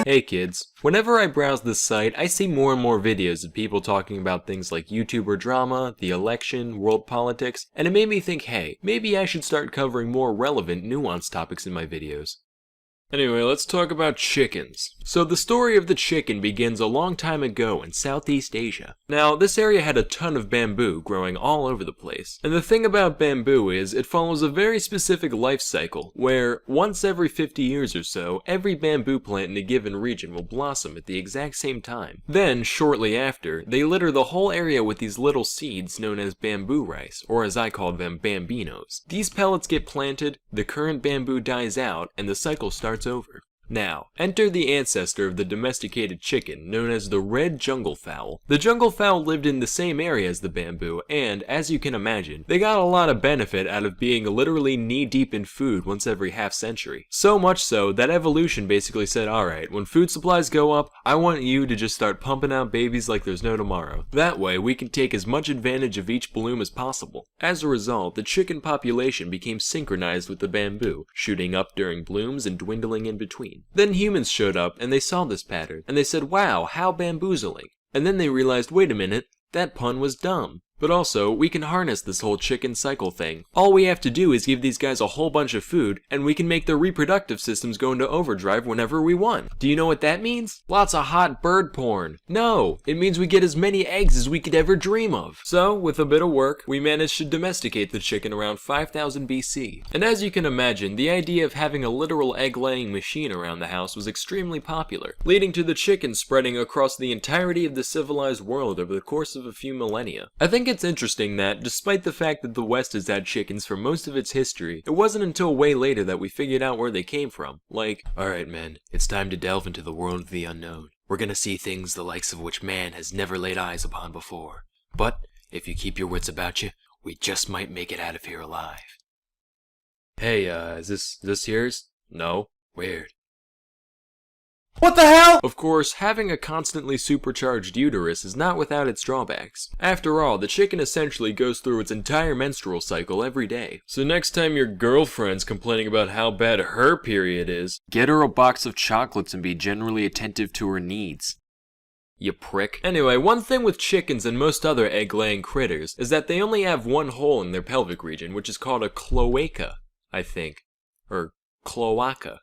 Hey kids, whenever I browse this site, I see more and more videos of people talking about things like YouTuber drama, the election, world politics, and it made me think, hey, maybe I should start covering more relevant, nuanced topics in my videos. Anyway, let's talk about chickens. So the story of the chicken begins a long time ago in Southeast Asia. Now, this area had a ton of bamboo growing all over the place. And the thing about bamboo is, it follows a very specific life cycle, where once every 50 years or so, every bamboo plant in a given region will blossom at the exact same time. Then, shortly after, they litter the whole area with these little seeds known as bamboo rice, or as I call them, bambinos. These pellets get planted, the current bamboo dies out, and the cycle starts over. Now, enter the ancestor of the domesticated chicken, known as the red jungle fowl. The jungle fowl lived in the same area as the bamboo, and, as you can imagine, they got a lot of benefit out of being literally knee-deep in food once every half-century. So much so that evolution basically said, alright, when food supplies go up, I want you to just start pumping out babies like there's no tomorrow. That way, we can take as much advantage of each bloom as possible. As a result, the chicken population became synchronized with the bamboo, shooting up during blooms and dwindling in between. Then humans showed up and they saw this pattern, and they said, wow, how bamboozling. And then they realized, wait a minute, that pun was dumb. But also, we can harness this whole chicken cycle thing. All we have to do is give these guys a whole bunch of food, and we can make their reproductive systems go into overdrive whenever we want. Do you know what that means? Lots of hot bird porn. No, it means we get as many eggs as we could ever dream of. So, with a bit of work, we managed to domesticate the chicken around 5000 BC. And as you can imagine, the idea of having a literal egg-laying machine around the house was extremely popular, leading to the chicken spreading across the entirety of the civilized world over the course of a few millennia. I think it's interesting that, despite the fact that the West has had chickens for most of its history, it wasn't until way later that we figured out where they came from. Like, alright men, it's time to delve into the world of the unknown. We're gonna see things the likes of which man has never laid eyes upon before. But, if you keep your wits about you, we just might make it out of here alive. Hey, is this yours? No? Weird. What the hell? Of course, having a constantly supercharged uterus is not without its drawbacks. After all, the chicken essentially goes through its entire menstrual cycle every day. So next time your girlfriend's complaining about how bad her period is, get her a box of chocolates and be generally attentive to her needs. You prick. Anyway, one thing with chickens and most other egg-laying critters is that they only have one hole in their pelvic region, which is called a cloaca, I think. Or cloaca.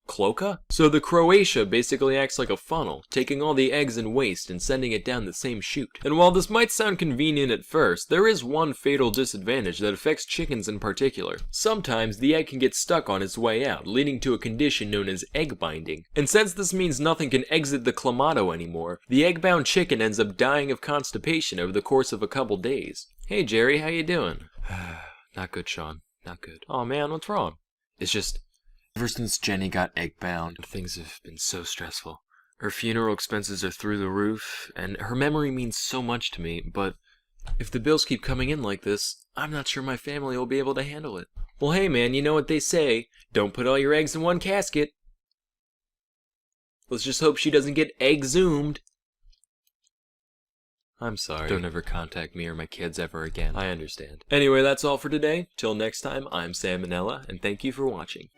Cloaca? So the Croatia basically acts like a funnel, taking all the eggs and waste and sending it down the same chute. And while this might sound convenient at first, there is one fatal disadvantage that affects chickens in particular. Sometimes the egg can get stuck on its way out, leading to a condition known as egg binding. And since this means nothing can exit the clamato anymore, the egg-bound chicken ends up dying of constipation over the course of a couple days. Hey Jerry, how you doing? Not good, Sean. Not good. Aw man, what's wrong? It's just, ever since Jenny got egg-bound, things have been so stressful. Her funeral expenses are through the roof, and her memory means so much to me, but if the bills keep coming in like this, I'm not sure my family will be able to handle it. Well, hey man, you know what they say, don't put all your eggs in one casket. Let's just hope she doesn't get egg-zoomed. I'm sorry. Don't ever contact me or my kids ever again. I understand. Anyway, that's all for today. Till next time, I'm Sam Manella, and thank you for watching.